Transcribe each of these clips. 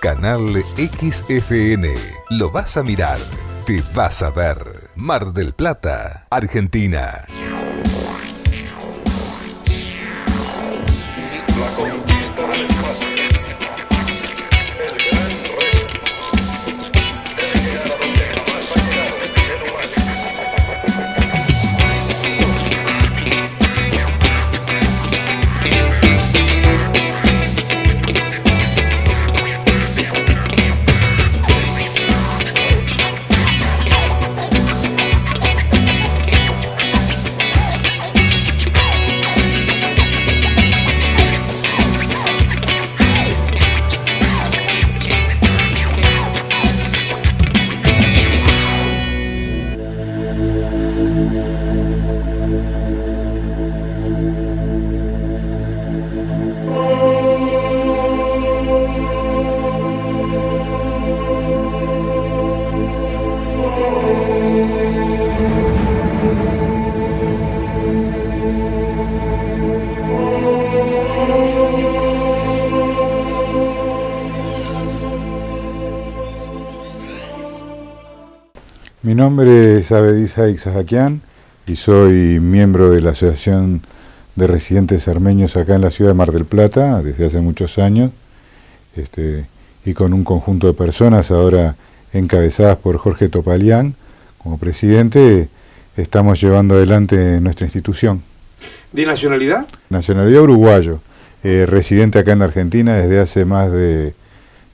Canal XFN. Lo vas a mirar, te vas a ver. Mar del Plata, Argentina. Mi nombre es Abedisa Ixajaquian y soy miembro de la Asociación de Residentes Armenios acá en la ciudad de Mar del Plata desde hace muchos años, y con un conjunto de personas ahora encabezadas por Jorge Topalián como presidente, estamos llevando adelante nuestra institución. ¿De nacionalidad? Nacionalidad uruguayo, residente acá en la Argentina desde hace más de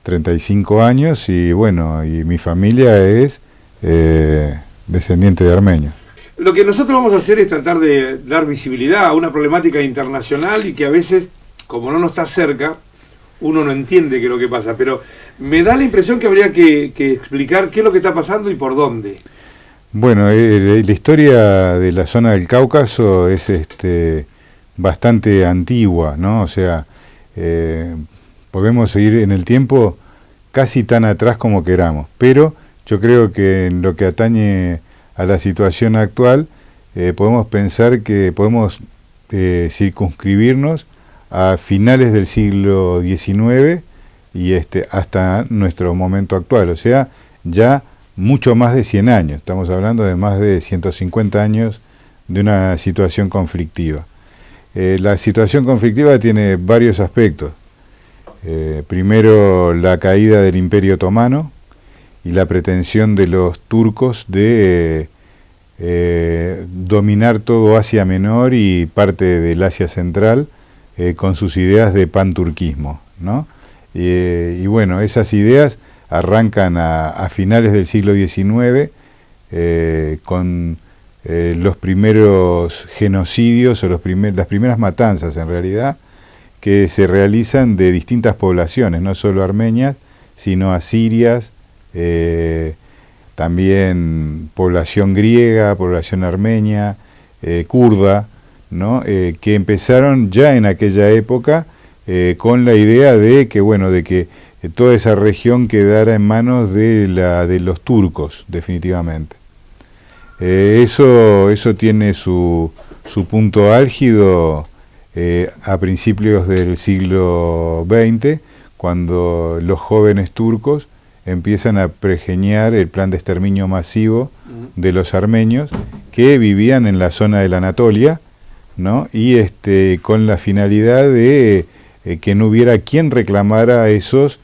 35 años y bueno, y mi familia es descendiente de armenios. Lo que nosotros vamos a hacer es tratar de dar visibilidad a una problemática internacional y que a veces, como no nos está cerca, uno no entiende qué es lo que pasa, pero me da la impresión que habría que explicar qué es lo que está pasando y por dónde. Bueno, la historia de la zona del Cáucaso es bastante antigua, ¿no? O sea, podemos seguir en el tiempo casi tan atrás como queramos, pero yo creo que en lo que atañe a la situación actual, podemos pensar que podemos circunscribirnos a finales del siglo XIX y hasta nuestro momento actual, o sea, ya mucho más de 100 años, estamos hablando de más de 150 años de una situación conflictiva. La situación conflictiva tiene varios aspectos. Primero, la caída del Imperio Otomano y la pretensión de los turcos de dominar todo Asia Menor y parte del Asia Central con sus ideas de panturquismo, ¿no? Y bueno, esas ideas arrancan a finales del siglo XIX con los primeros genocidios o las primeras matanzas en realidad que se realizan de distintas poblaciones, no solo armenias, sino asirias, también población griega, población armenia, kurda, ¿no? Que empezaron ya en aquella época con la idea de que, bueno, de que toda esa región quedara en manos de los turcos, definitivamente. Eso tiene su punto álgido a principios del siglo XX, cuando los jóvenes turcos empiezan a pergeñar el plan de exterminio masivo de los armenios que vivían en la zona de la Anatolia, ¿no? Y con la finalidad de que no hubiera quien reclamara esos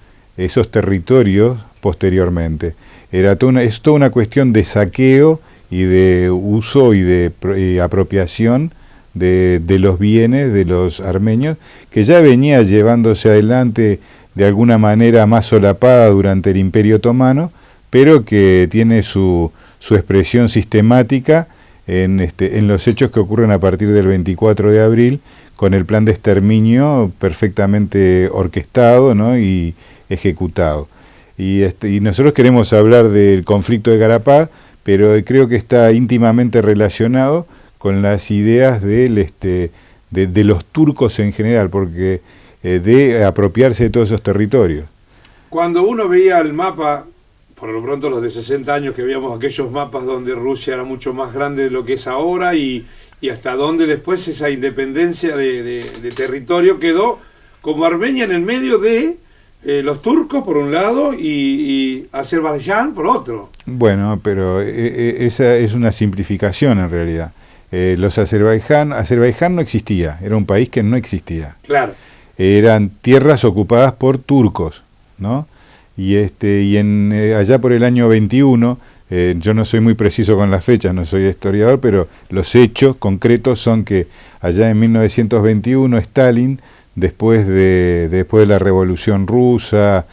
territorios posteriormente. Es toda una cuestión de saqueo y de uso y de apropiación de los bienes de los armenios, que ya venía llevándose adelante de alguna manera más solapada durante el Imperio Otomano, pero que tiene su expresión sistemática en los hechos que ocurren a partir del 24 de abril, con el plan de exterminio perfectamente orquestado, ¿no? Y ejecutado. Y nosotros queremos hablar del conflicto de Garapaz, pero creo que está íntimamente relacionado con las ideas de los turcos en general, porque de apropiarse de todos esos territorios. Cuando uno veía el mapa, por lo pronto los de 60 años que veíamos aquellos mapas donde Rusia era mucho más grande de lo que es ahora y hasta donde después esa independencia de territorio quedó como Armenia en el medio de los turcos por un lado y Azerbaiyán por otro. Bueno, pero esa es una simplificación en realidad. Azerbaiyán no existía, era un país que no existía. Claro. Eran tierras ocupadas por turcos, ¿no? Y allá por el año 21, yo no soy muy preciso con las fechas, no soy historiador, pero los hechos concretos son que allá en 1921 Stalin, después de la Revolución Rusa,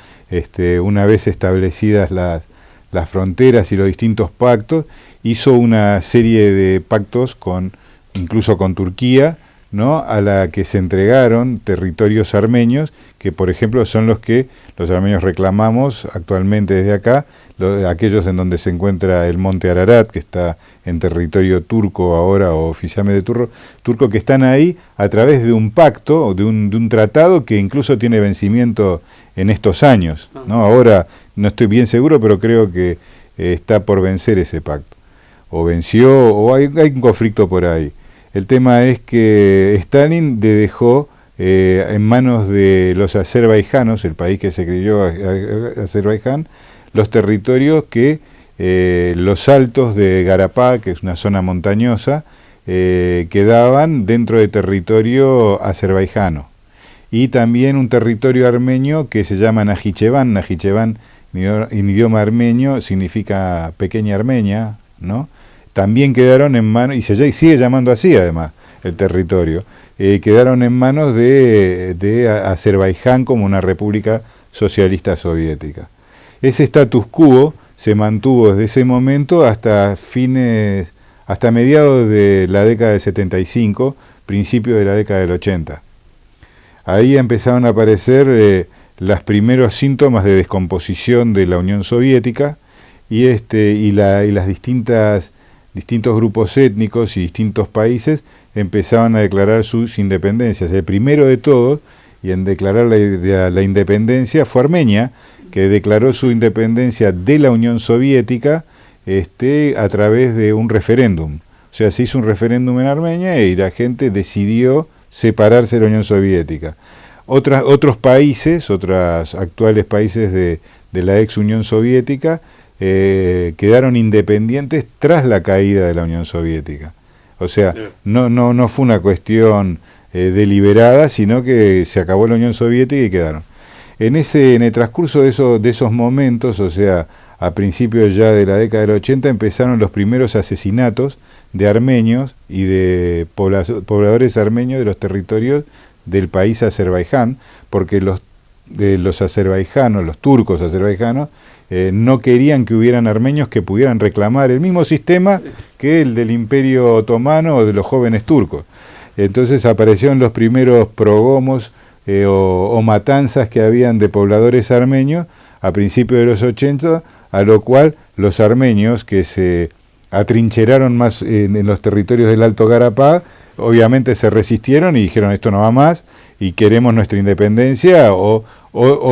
una vez establecidas las fronteras y los distintos pactos, hizo una serie de pactos incluso con Turquía, ¿no? A la que se entregaron territorios armenios, que por ejemplo son los que los armenios reclamamos actualmente desde acá, aquellos en donde se encuentra el monte Ararat, que está en territorio turco ahora, o oficialmente turco, que están ahí a través de un pacto, de un tratado que incluso tiene vencimiento en estos años, ¿no? Ahora no estoy bien seguro, pero creo que está por vencer ese pacto, o venció, o hay un conflicto por ahí. El tema es que Stalin dejó en manos de los azerbaijanos, el país que se creyó Azerbaiyán, los territorios que los altos de Garapá, que es una zona montañosa, quedaban dentro de territorio azerbaiyano. Y también un territorio armenio que se llama Najicheván. Najicheván en idioma armenio significa pequeña Armenia, ¿no? También quedaron en manos, y sigue llamando así además el territorio, quedaron en manos de Azerbaiyán como una república socialista soviética. Ese status quo se mantuvo desde ese momento hasta mediados de la década del 75, principios de la década del 80. Ahí empezaron a aparecer los primeros síntomas de descomposición de la Unión Soviética y las distintos grupos étnicos y distintos países empezaban a declarar sus independencias. El primero de todos, y en declarar la independencia, fue Armenia, que declaró su independencia de la Unión Soviética a través de un referéndum. O sea, se hizo un referéndum en Armenia y la gente decidió separarse de la Unión Soviética. Otros países, otros actuales países de la ex Unión Soviética, quedaron independientes tras la caída de la Unión Soviética. O sea, no fue una cuestión deliberada, sino que se acabó la Unión Soviética y quedaron. En el transcurso de esos momentos, o sea, a principios ya de la década del 80, empezaron los primeros asesinatos de armenios y de pobladores armenios de los territorios del país Azerbaiyán, porque los azerbaijanos, los turcos azerbaijanos, no querían que hubieran armenios que pudieran reclamar el mismo sistema que el del Imperio Otomano o de los jóvenes turcos. Entonces aparecieron los primeros progomos o matanzas que habían de pobladores armenios a principios de los 80, a lo cual los armenios que se atrincheraron más en los territorios del Alto Garapá, obviamente se resistieron y dijeron esto no va más y queremos nuestra independencia o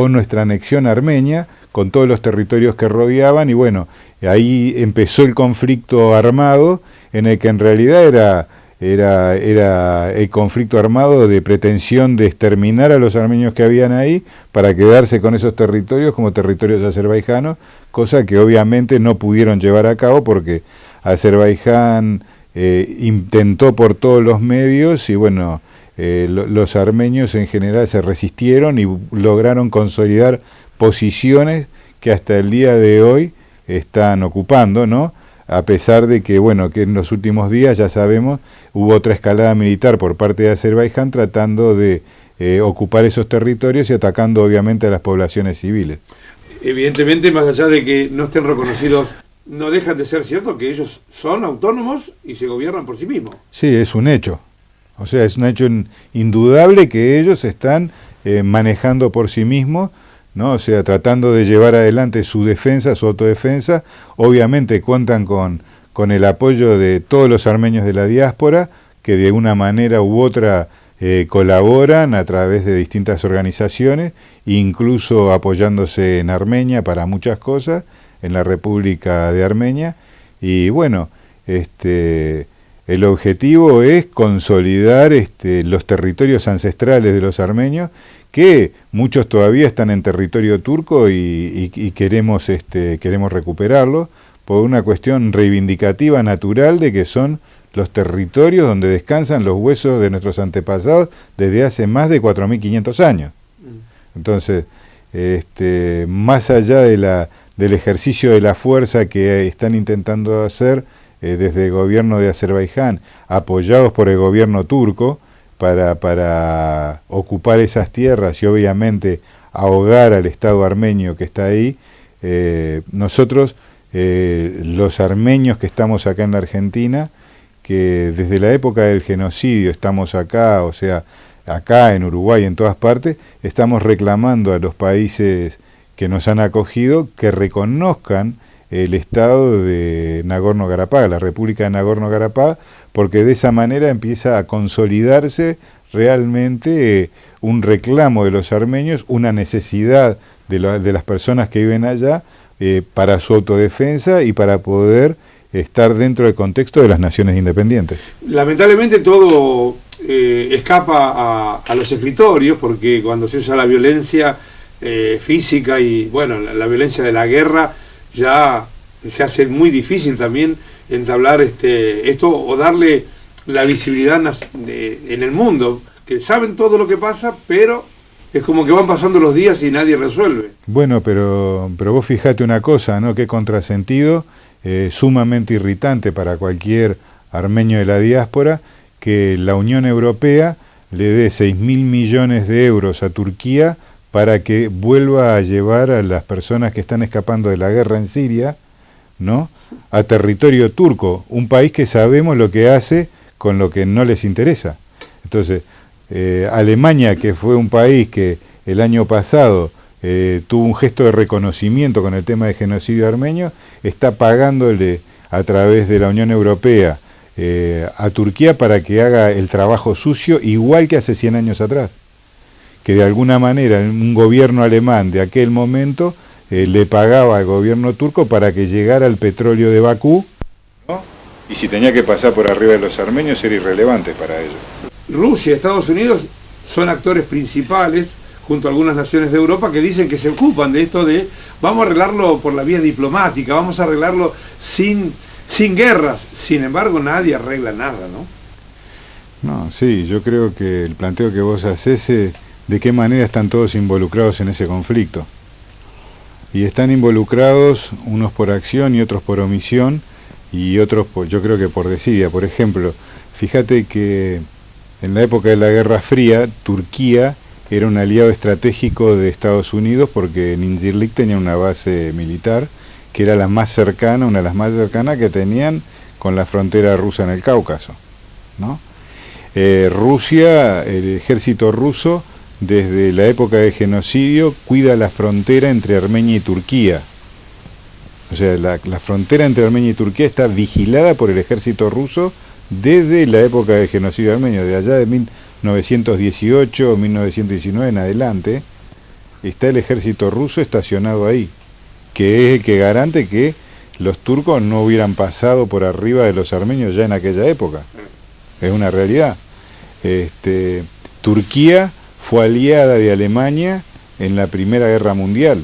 nuestra anexión armenia con todos los territorios que rodeaban, y bueno, ahí empezó el conflicto armado, en el que en realidad era el conflicto armado de pretensión de exterminar a los armenios que habían ahí para quedarse con esos territorios como territorios azerbaijanos, cosa que obviamente no pudieron llevar a cabo porque Azerbaiyán intentó por todos los medios y bueno, los armenios en general se resistieron y lograron consolidar posiciones que hasta el día de hoy están ocupando, ¿no? A pesar de que, bueno, que en los últimos días, ya sabemos, hubo otra escalada militar por parte de Azerbaiyán tratando de ocupar esos territorios y atacando obviamente a las poblaciones civiles. Evidentemente, más allá de que no estén reconocidos, no dejan de ser cierto que ellos son autónomos y se gobiernan por sí mismos. Sí, es un hecho. O sea, es un hecho indudable que ellos están manejando por sí mismos, ¿no? O sea, tratando de llevar adelante su defensa, su autodefensa. Obviamente cuentan con el apoyo de todos los armenios de la diáspora, que de una manera u otra colaboran a través de distintas organizaciones, incluso apoyándose en Armenia para muchas cosas, en la República de Armenia. Y bueno, el objetivo es consolidar los territorios ancestrales de los armenios, que muchos todavía están en territorio turco y queremos recuperarlo por una cuestión reivindicativa natural de que son los territorios donde descansan los huesos de nuestros antepasados desde hace más de 4.500 años. Entonces, más allá del ejercicio de la fuerza que están intentando hacer desde el gobierno de Azerbaiyán, apoyados por el gobierno turco, para ocupar esas tierras y obviamente ahogar al Estado armenio que está ahí, nosotros, los armenios que estamos acá en la Argentina, que desde la época del genocidio estamos acá, o sea, acá en Uruguay, en todas partes, estamos reclamando a los países que nos han acogido que reconozcan el Estado de Nagorno-Karabaj, la República de Nagorno-Karabaj, porque de esa manera empieza a consolidarse realmente un reclamo de los armenios, una necesidad de las personas que viven allá para su autodefensa y para poder estar dentro del contexto de las naciones independientes. Lamentablemente todo escapa a los escritorios, porque cuando se usa la violencia física y bueno, la violencia de la guerra, ya se hace muy difícil también entablar esto o darle la visibilidad en el mundo, que saben todo lo que pasa, pero es como que van pasando los días y nadie resuelve. Bueno, pero vos fijate una cosa, ¿no? Qué contrasentido, sumamente irritante para cualquier armenio de la diáspora, que la Unión Europea le dé 6.000 millones de euros a Turquía para que vuelva a llevar a las personas que están escapando de la guerra en Siria, ¿no?, a territorio turco, un país que sabemos lo que hace con lo que no les interesa. Entonces, Alemania, que fue un país que el año pasado tuvo un gesto de reconocimiento con el tema de genocidio armenio, está pagándole a través de la Unión Europea a Turquía para que haga el trabajo sucio igual que hace 100 años atrás. Que de alguna manera un gobierno alemán de aquel momento le pagaba al gobierno turco para que llegara el petróleo de Bakú, ¿no? Y si tenía que pasar por arriba de los armenios era irrelevante para ellos. Rusia y Estados Unidos son actores principales, junto a algunas naciones de Europa, que dicen que se ocupan de esto de vamos a arreglarlo por la vía diplomática, vamos a arreglarlo sin guerras. Sin embargo, nadie arregla nada, ¿no? No, sí, yo creo que el planteo que vos hacés es de qué manera están todos involucrados en ese conflicto. Y están involucrados unos por acción y otros por omisión, y otros, yo creo que por desidia. Por ejemplo, fíjate que en la época de la Guerra Fría, Turquía era un aliado estratégico de Estados Unidos porque en Incirlik tenía una base militar que era la más cercana, una de las más cercanas que tenían con la frontera rusa en el Cáucaso, ¿no? Rusia, el ejército ruso, desde la época del genocidio, cuida la frontera entre Armenia y Turquía. O sea, la frontera entre Armenia y Turquía está vigilada por el ejército ruso desde la época del genocidio armenio, de allá de 1918 o 1919 en adelante, está el ejército ruso estacionado ahí, que es el que garante que los turcos no hubieran pasado por arriba de los armenios ya en aquella época. Es una realidad. Turquía fue aliada de Alemania en la Primera Guerra Mundial.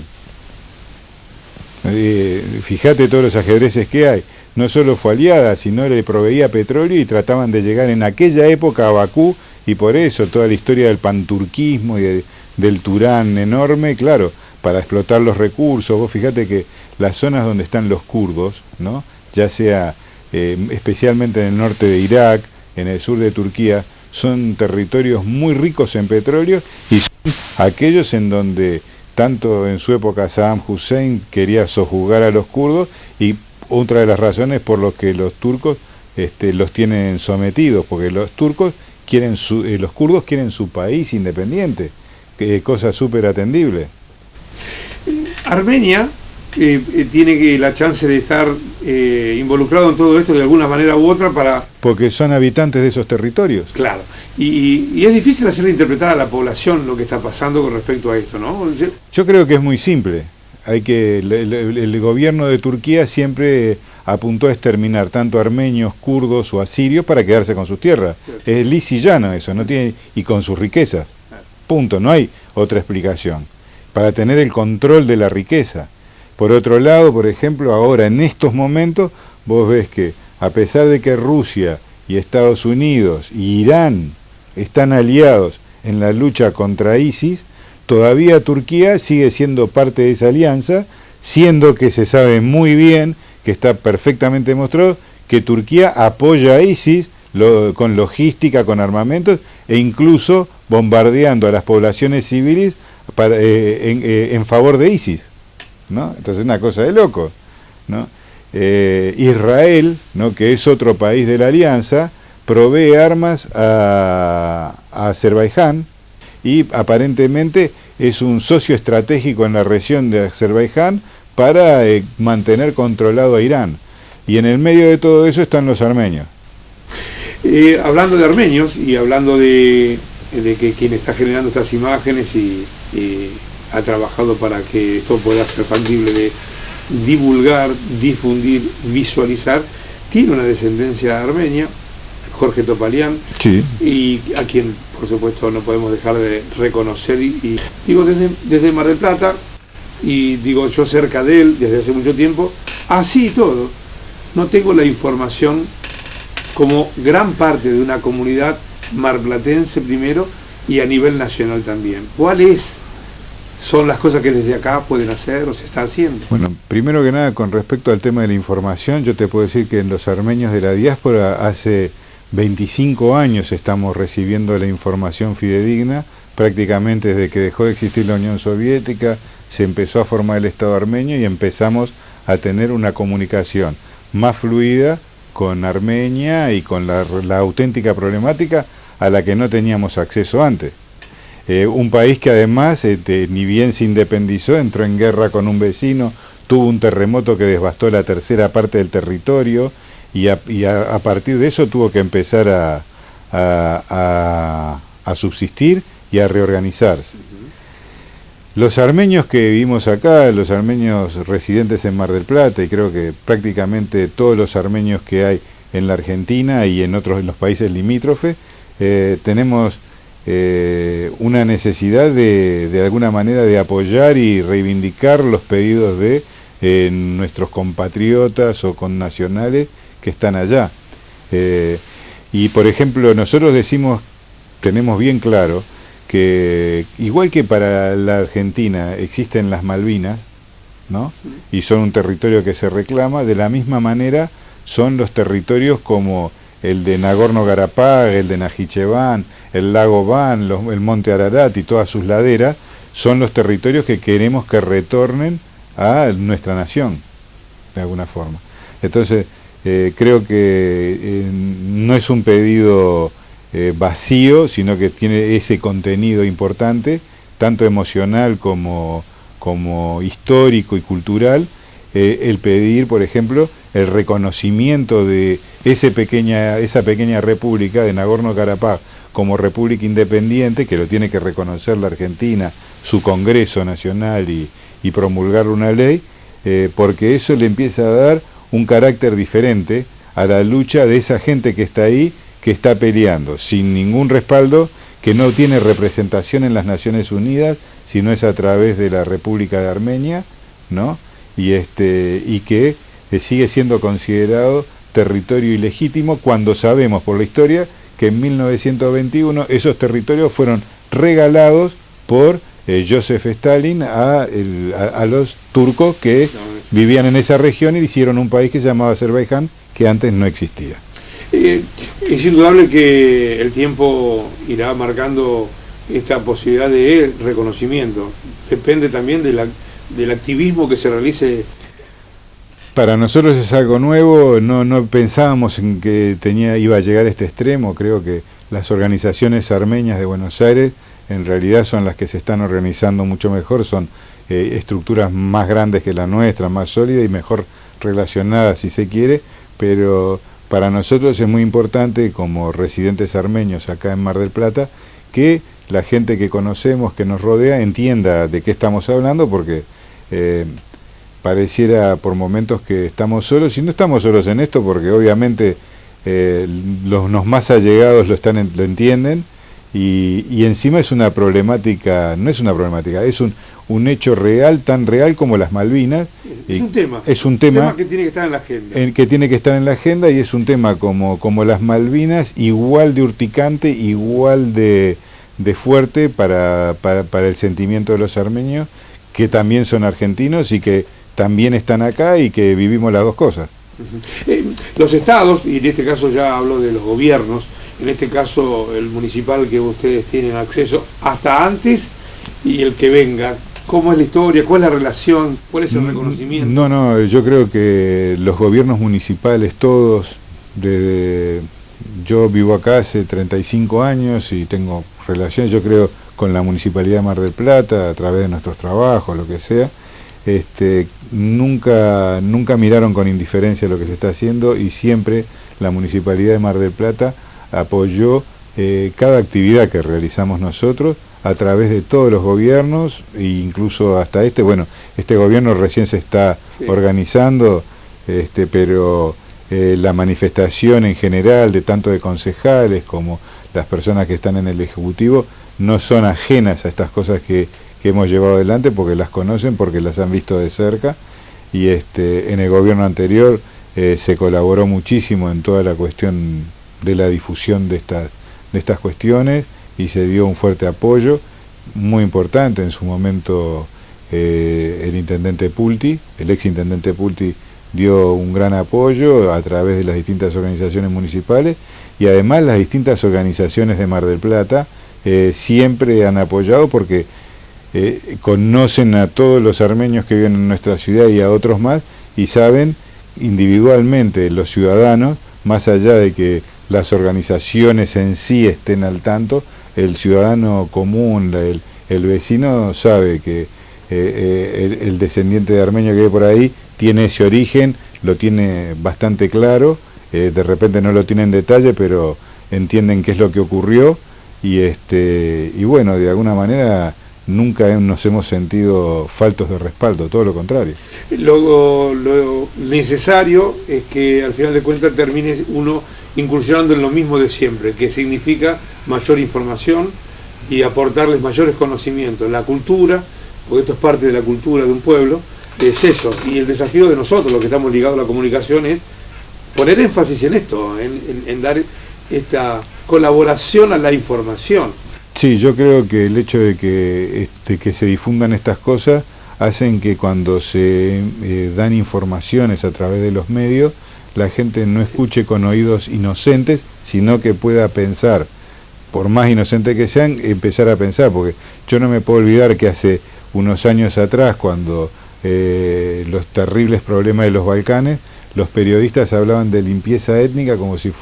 Fíjate todos los ajedrezes que hay. No solo fue aliada, sino le proveía petróleo y trataban de llegar en aquella época a Bakú, y por eso toda la historia del panturquismo y del Turán enorme, claro, para explotar los recursos. Vos fíjate que las zonas donde están los kurdos, ¿no?, ya sea especialmente en el norte de Irak, en el sur de Turquía, son territorios muy ricos en petróleo y son aquellos en donde tanto en su época Saddam Hussein quería sojuzgar a los kurdos, y otra de las razones por las que los turcos los tienen sometidos, porque los turcos quieren los kurdos quieren su país independiente, cosa súper atendible. Armenia tiene la chance de estar involucrado en todo esto de alguna manera u otra porque son habitantes de esos territorios. Claro, y es difícil hacerle interpretar a la población lo que está pasando con respecto a esto, ¿no? Yo creo que es muy simple. El gobierno de Turquía siempre apuntó a exterminar tanto armenios, kurdos o asirios para quedarse con sus tierras. Es lis y llano eso, no tiene, y con sus riquezas. punto, no hay otra explicación, para tener el control de la riqueza. Por otro lado, por ejemplo, ahora en estos momentos, vos ves que a pesar de que Rusia y Estados Unidos y Irán están aliados en la lucha contra ISIS, todavía Turquía sigue siendo parte de esa alianza, siendo que se sabe muy bien, que está perfectamente demostrado, que Turquía apoya a ISIS con logística, con armamentos, e incluso bombardeando a las poblaciones civiles en favor de ISIS, ¿no? Entonces es una cosa de loco, ¿no? Israel, ¿no?, que es otro país de la alianza, provee armas a Azerbaiyán y aparentemente es un socio estratégico en la región de Azerbaiyán para mantener controlado a Irán. Y en el medio de todo eso están los armenios. Hablando de armenios y hablando de que quien está generando estas imágenes y ha trabajado para que esto pueda ser factible de divulgar, difundir, visualizar, tiene una descendencia armenia, Jorge Topalián, sí, y a quien por supuesto no podemos dejar de reconocer y digo desde Mar del Plata, y digo yo cerca de él desde hace mucho tiempo, así y todo, no tengo la información como gran parte de una comunidad marplatense primero y a nivel nacional también. ¿Cuáles son las cosas que desde acá pueden hacer o se está haciendo? Bueno, primero que nada, con respecto al tema de la información, yo te puedo decir que en los armenios de la diáspora hace 25 años estamos recibiendo la información fidedigna, prácticamente desde que dejó de existir la Unión Soviética, se empezó a formar el Estado armenio y empezamos a tener una comunicación más fluida con Armenia y con la auténtica problemática a la que no teníamos acceso antes. Un país que además, ni bien se independizó, entró en guerra con un vecino, tuvo un terremoto que devastó la tercera parte del territorio y a partir de eso tuvo que empezar a subsistir y a reorganizarse. Los armenios que vivimos acá, los armenios residentes en Mar del Plata, y creo que prácticamente todos los armenios que hay en la Argentina y en los países limítrofes, tenemos una necesidad de alguna manera de apoyar y reivindicar los pedidos de nuestros compatriotas o connacionales que están allá. Y por ejemplo, nosotros tenemos bien claro que igual que para la Argentina existen las Malvinas, ¿no?, y son un territorio que se reclama, de la misma manera son los territorios como el de Nagorno-Karabaj, el de Najicheván, el lago Van, el monte Ararat y todas sus laderas, son los territorios que queremos que retornen a nuestra nación, de alguna forma. Entonces, creo que no es un pedido vacío, sino que tiene ese contenido importante, tanto emocional como histórico y cultural, el pedir, por ejemplo, el reconocimiento de esa pequeña república de Nagorno-Karabaj como república independiente, que lo tiene que reconocer la Argentina, su Congreso Nacional y promulgar una ley, porque eso le empieza a dar un carácter diferente a la lucha de esa gente que está ahí, que está peleando sin ningún respaldo, que no tiene representación en las Naciones Unidas, sino es a través de la República de Armenia, ¿no? Y que sigue siendo considerado territorio ilegítimo, cuando sabemos por la historia que en 1921 esos territorios fueron regalados por Joseph Stalin a los turcos que vivían en esa región y hicieron un país que se llamaba Azerbaiyán, que antes no existía. Es indudable que el tiempo irá marcando esta posibilidad de reconocimiento. Depende también del activismo que se realice. Para nosotros es algo nuevo, no pensábamos en que iba a llegar a este extremo. Creo que las organizaciones armenias de Buenos Aires en realidad son las que se están organizando mucho mejor, son estructuras más grandes que la nuestra, más sólidas y mejor relacionadas si se quiere, pero para nosotros es muy importante, como residentes armenios acá en Mar del Plata, que la gente que conocemos, que nos rodea, entienda de qué estamos hablando, porque pareciera por momentos que estamos solos, y no estamos solos en esto, porque obviamente los más allegados lo entienden, y encima es una problemática, no es una problemática, es un hecho real, tan real como las Malvinas. Es un tema que tiene que estar en la agenda. Que tiene que estar en la agenda, y es un tema como las Malvinas, igual de urticante, igual de fuerte para el sentimiento de los armenios, que también son argentinos y que también están acá y que vivimos las dos cosas. Los estados, y en este caso ya hablo de los gobiernos, en este caso el municipal que ustedes tienen acceso, hasta antes y el que venga, ¿cómo es la historia? ¿Cuál es la relación? ¿Cuál es el reconocimiento? No, yo creo que los gobiernos municipales todos, yo vivo acá hace 35 años y tengo relaciones, yo creo, con la Municipalidad de Mar del Plata, a través de nuestros trabajos, lo que sea. Nunca miraron con indiferencia lo que se está haciendo, y siempre la Municipalidad de Mar del Plata apoyó cada actividad que realizamos nosotros a través de todos los gobiernos, e incluso hasta este gobierno recién se está organizando, pero la manifestación en general de tanto de concejales como las personas que están en el Ejecutivo no son ajenas a estas cosas que hemos llevado adelante, porque las conocen, porque las han visto de cerca, y en el gobierno anterior se colaboró muchísimo en toda la cuestión de la difusión de estas cuestiones, y se dio un fuerte apoyo muy importante. En su momento el intendente Pulti, el ex intendente Pulti, dio un gran apoyo a través de las distintas organizaciones municipales, y además las distintas organizaciones de Mar del Plata siempre han apoyado, porque conocen a todos los armenios que viven en nuestra ciudad y a otros más, y saben individualmente los ciudadanos, más allá de que las organizaciones en sí estén al tanto, el ciudadano común, el vecino sabe que el descendiente de armenio que vive por ahí tiene ese origen, lo tiene bastante claro, de repente no lo tiene en detalle, pero entienden qué es lo que ocurrió, y bueno, de alguna manera nunca nos hemos sentido faltos de respaldo, todo lo contrario. Lo necesario es que al final de cuentas termine uno incursionando en lo mismo de siempre, que significa mayor información y aportarles mayores conocimientos. La cultura, porque esto es parte de la cultura de un pueblo, es eso, y el desafío de nosotros, los que estamos ligados a la comunicación, es poner énfasis en esto, en dar esta colaboración a la información. Sí, yo creo que el hecho de que se difundan estas cosas hacen que cuando se dan informaciones a través de los medios, la gente no escuche con oídos inocentes, sino que pueda pensar, por más inocentes que sean, empezar a pensar, porque yo no me puedo olvidar que hace unos años atrás, cuando los terribles problemas de los Balcanes, los periodistas hablaban de limpieza étnica como si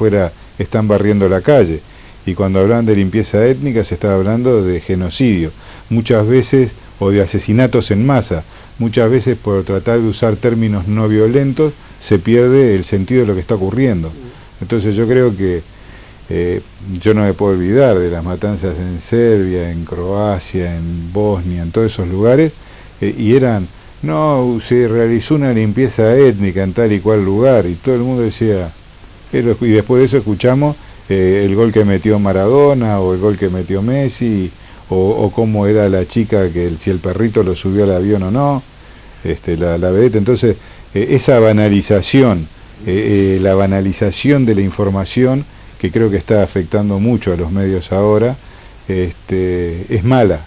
están barriendo la calle, y cuando hablaban de limpieza étnica se estaba hablando de genocidio, muchas veces, o de asesinatos en masa. Muchas veces, por tratar de usar términos no violentos, se pierde el sentido de lo que está ocurriendo. Entonces yo creo que yo no me puedo olvidar de las matanzas en Serbia, en Croacia, en Bosnia, en todos esos lugares, y se realizó una limpieza étnica en tal y cual lugar, y todo el mundo decía, y después de eso escuchamos el gol que metió Maradona, o el gol que metió Messi, o cómo era la chica, si el perrito lo subió al avión o no, la vedette. Entonces esa banalización, la banalización de la información, que creo que está afectando mucho a los medios ahora, es mala,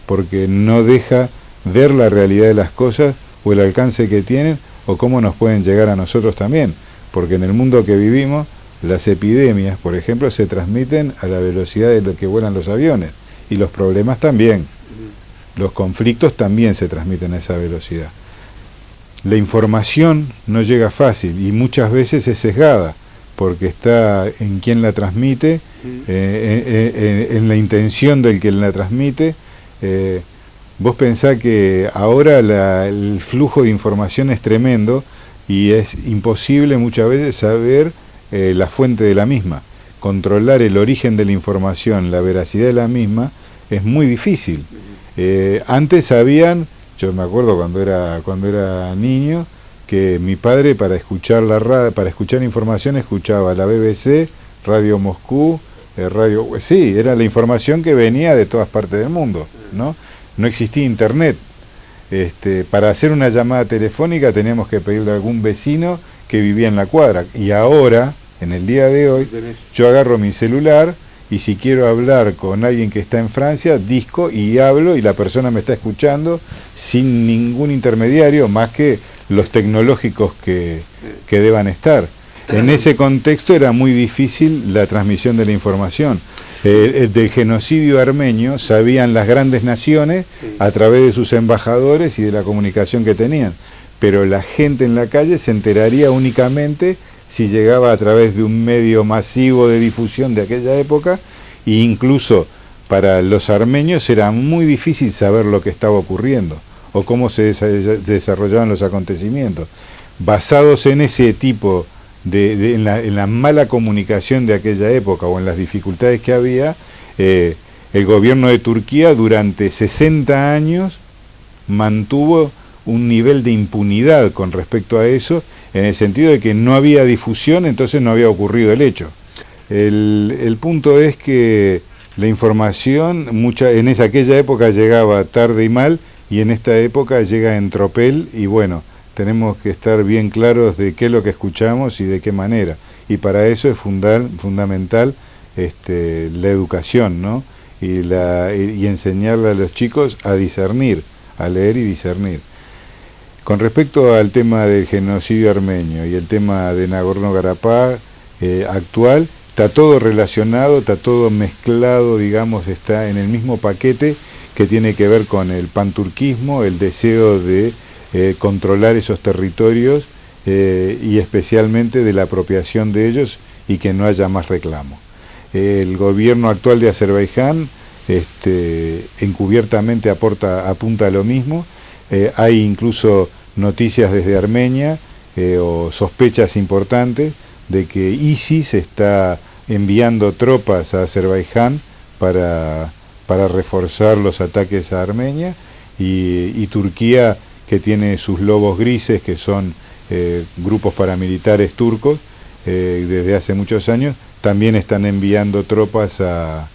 porque no deja ver la realidad de las cosas, o el alcance que tienen, o cómo nos pueden llegar a nosotros también, porque en el mundo que vivimos, las epidemias, por ejemplo, se transmiten a la velocidad de lo que vuelan los aviones, y los problemas también, los conflictos también se transmiten a esa velocidad. La información no llega fácil, y muchas veces es sesgada, porque está en quien la transmite, en la intención del que la transmite. Vos pensás que ahora el flujo de información es tremendo, y es imposible muchas veces saber la fuente de la misma. Controlar el origen de la información, la veracidad de la misma, es muy difícil. Antes sabían, yo me acuerdo cuando era niño, que mi padre, para escuchar información, escuchaba la BBC, Radio Moscú, radio. Sí, era la información que venía de todas partes del mundo, ¿no? No existía internet. Para hacer una llamada telefónica teníamos que pedirle a algún vecino que vivía en la cuadra. Y ahora, en el día de hoy, yo agarro mi celular y si quiero hablar con alguien que está en Francia, disco y hablo y la persona me está escuchando sin ningún intermediario más que los tecnológicos que deban estar. En ese contexto era muy difícil la transmisión de la información. Del genocidio armenio sabían las grandes naciones a través de sus embajadores y de la comunicación que tenían, pero la gente en la calle se enteraría únicamente si llegaba a través de un medio masivo de difusión de aquella época, e incluso para los armenios era muy difícil saber lo que estaba ocurriendo o cómo se desarrollaban los acontecimientos. Basados en ese tipo en la mala comunicación de aquella época o en las dificultades que había, el gobierno de Turquía durante 60 años mantuvo un nivel de impunidad con respecto a eso, en el sentido de que no había difusión, entonces no había ocurrido el hecho. El punto es que la información en aquella época llegaba tarde y mal, y en esta época llega en tropel, y bueno, tenemos que estar bien claros de qué es lo que escuchamos y de qué manera. Y para eso es fundamental la educación, ¿no? Y enseñarle a los chicos a discernir, a leer y discernir. Con respecto al tema del genocidio armenio y el tema de Nagorno-Karabaj actual, está todo relacionado, está todo mezclado, digamos, está en el mismo paquete que tiene que ver con el panturquismo, el deseo de controlar esos territorios y especialmente de la apropiación de ellos y que no haya más reclamo. El gobierno actual de Azerbaiyán encubiertamente apunta a lo mismo. Hay incluso noticias desde Armenia o sospechas importantes de que ISIS está enviando tropas a Azerbaiyán para reforzar los ataques a Armenia, y Turquía, que tiene sus lobos grises, que son grupos paramilitares turcos, desde hace muchos años, también están enviando tropas a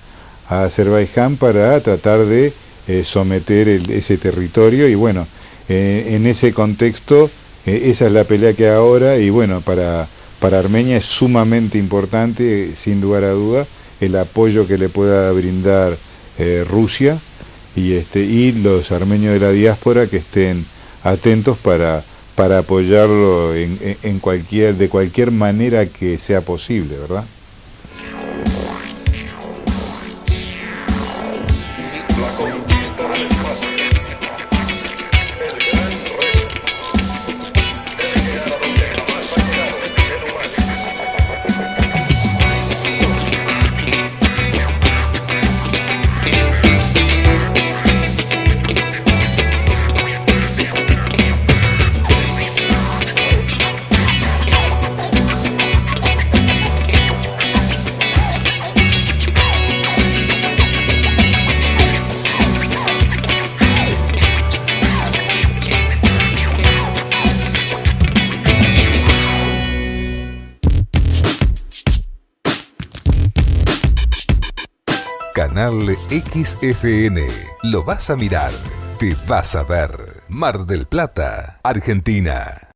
Azerbaiyán para tratar de someter ese territorio. Y bueno, en ese contexto, esa es la pelea que hay ahora, y bueno, para Armenia es sumamente importante, sin lugar a duda, el apoyo que le pueda brindar Rusia y los armenios de la diáspora que estén atentos para apoyarlo de cualquier manera que sea posible, ¿verdad? Canal XFN. Lo vas a mirar, te vas a ver. Mar del Plata, Argentina.